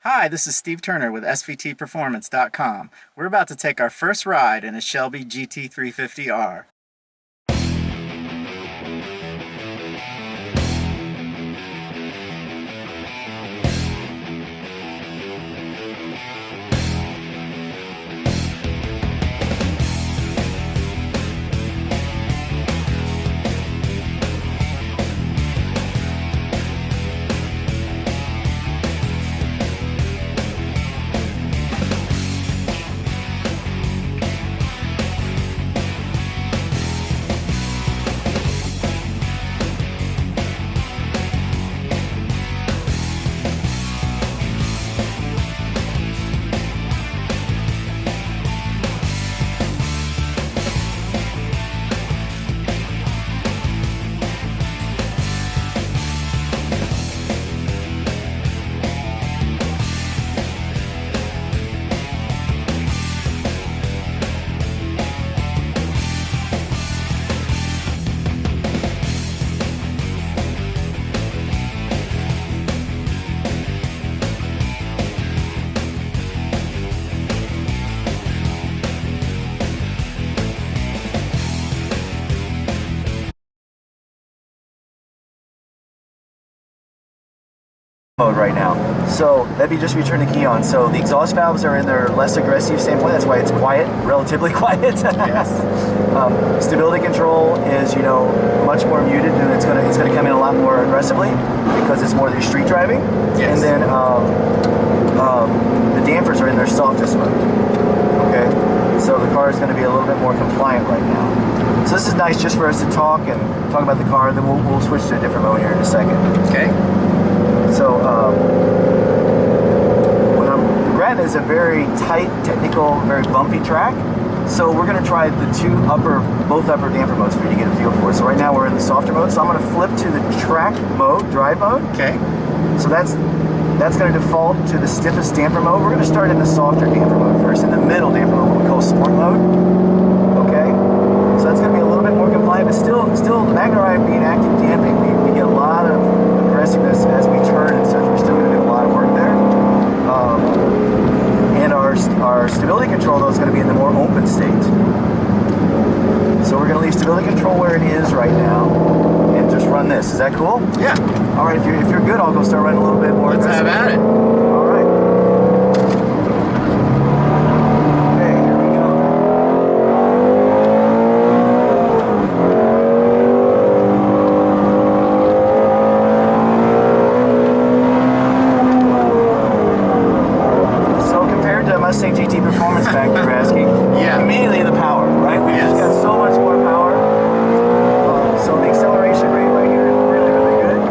Hi, this is Steve Turner with SVTperformance.com. We're about to take our first ride in a Shelby GT350R. Mode right now. So that'd be just return the key on. So the exhaust valves are in their less aggressive standpoint. That's why it's quiet, relatively quiet. Yes. Stability control is, much more muted, and it's gonna come in a lot more aggressively because it's more than street driving. Yes. And then the dampers are in their softest mode. Okay. So the car is going to be a little bit more compliant right now. So this is nice just for us to talk about the car. Then we'll switch to a different mode here in a second. Okay. So, Grattan is a very tight, technical, very bumpy track. So we're going to try both upper damper modes for you to get a feel for it. So right now we're in the softer mode. So I'm going to flip to the track mode, drive mode. Okay. So that's going to default to the stiffest damper mode. We're going to start in the softer damper mode first, in the middle damper mode, what we call sport mode. Okay. So that's going to be a little bit more compliant, but still the MagnaRide being active damping, we get a lot of aggressiveness as we turn and such. We're still going to do a lot of work there. And our stability control, though, is going to be in the more open state. So we're going to leave stability control where it is right now and just run this. Is that cool? Yeah. All right, if you're good, I'll go start running a little bit more. Let's have at it. All right. Okay, here we go. So compared to Mustang GT Performance back, you're asking, Yeah. immediately the power, right? We Yes. just got so much more power. So the acceleration rate right here is really, really good.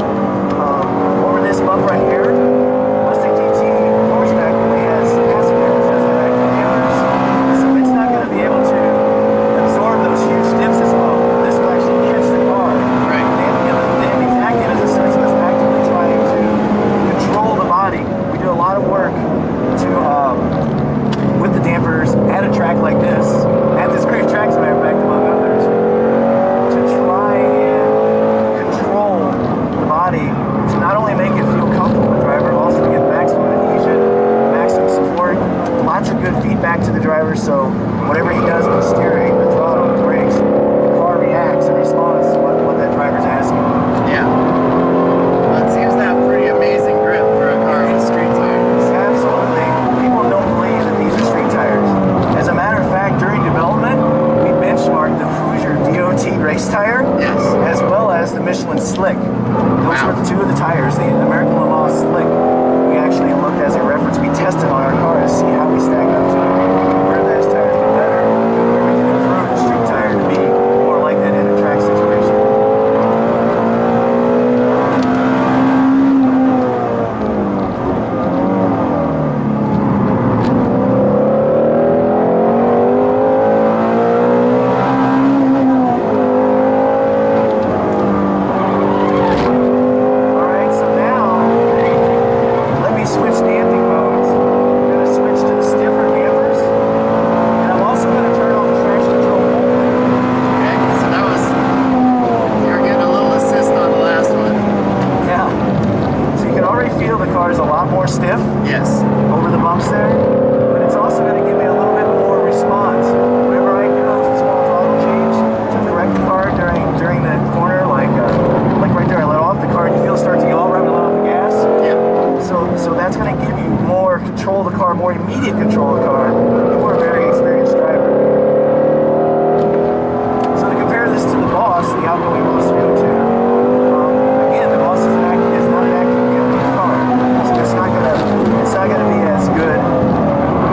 Over this bump right here, Mustang GT horseback only has passive dampers as an active dampers, so it's not going to be able to absorb those huge dips as well. This will actually catch the car. Right. And the damping's active in the sense that it's actively trying to control the body. We do a lot of work to with the dampers at a track like this, at this great track, as a matter of fact, among others, to try and control the body to not only make it feel comfortable with the driver, also to get maximum adhesion, maximum support, lots of good feedback to the driver, so whatever he does with the steering, the throttle, the brakes, the car reacts and responds to what that driver's asking. Yeah. Well, it seems to have pretty amazing grip for a car with street tires. Absolutely. People don't believe that these are street tires. As a matter of fact, during development, we benchmarked the Hoosier DOT race tire, Yes. as well as the Michelin Slick. Those Wow. were the two of the tires, the American Le Mans Slick. We actually looked as a reference. We tested on our car to see how we stack up to it. Where those tires were better, where we can improve the street tire to be more like that in a track situation. All right, so now let me switch damping modes. I'm going to switch to the stiffer dampers, and I'm also going to turn off the traction control only. Okay. So that was, you were getting a little assist on the last one. Yeah. So you can already already feel the car is a lot more stiff Yes. over the bumps there, but it's also going to give me a little bit more response. Whenever I do a small throttle change to direct the car during the corner, like right there, I let off the car, and you feel it start to go right when I let off the gas. Yeah. So that's going to give you more control of the car, more immediate control of the car for a very experienced driver. So to compare this to the Boss, the outgoing Boss 302, again, the Boss is not an active car, so it's not gonna be as good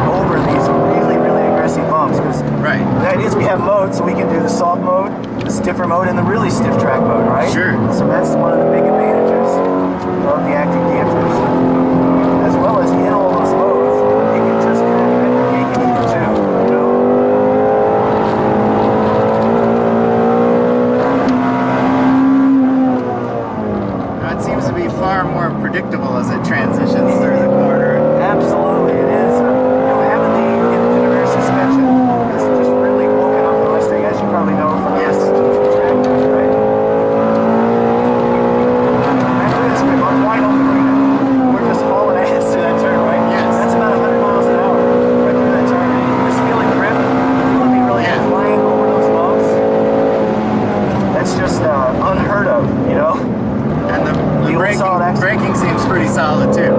over these really, really aggressive bumps. Because Right. the idea is we have modes, so we can do the soft mode, the stiffer mode, and the really stiff track mode, right? Sure. So that's one of the big advantages of the active dampers. As well as in all those modes, you can just kind of get the cake and eat it too, you know? It seems to be far more predictable as it transitions through the corner. Absolutely, it is. Having the independent rear suspension has just really woken up the Mustang, as you probably know from Yes. the tractors, right? After this, I'm wide open right now. We're just hauling ass to that turn, right? Yes. That's about 100 miles an hour right through that turn. And you just feeling grip, feeling me really flying over those bumps. That's just unheard of, you know? And the old solid axle. braking seems pretty solid too.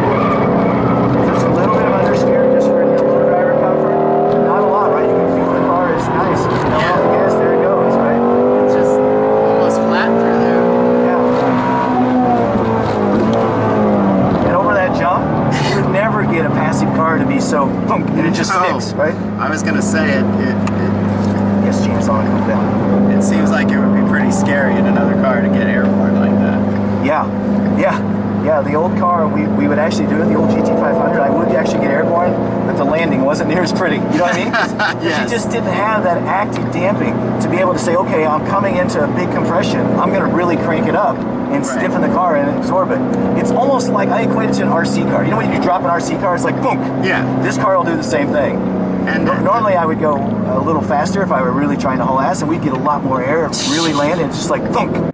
There's a little bit of understeer just for low driver comfort. Not a lot, right? You can feel the car is nice. You know, off the gas, there it goes, right? It's just almost flat through there. And over that jump, you would never get a passive car to be so boom, and it just sticks, right? I was gonna say Yes, James, on cool down. it seems like it would be pretty scary in another car to get airborne like that. Yeah, the old car, we would actually do it, the old GT500, I would actually get airborne, but the landing wasn't near as pretty, you know what I mean? Because Yes. you just didn't have that active damping to be able to say, okay, I'm coming into a big compression, I'm going to really crank it up and stiffen the car and absorb it. It's almost like, I equate it to an RC car. You know when you drop an RC car, it's like, boom. Yeah. This car will do the same thing. And Normally I would go a little faster if I were really trying to haul ass, and we'd get a lot more air, really land, and it's just like thunk.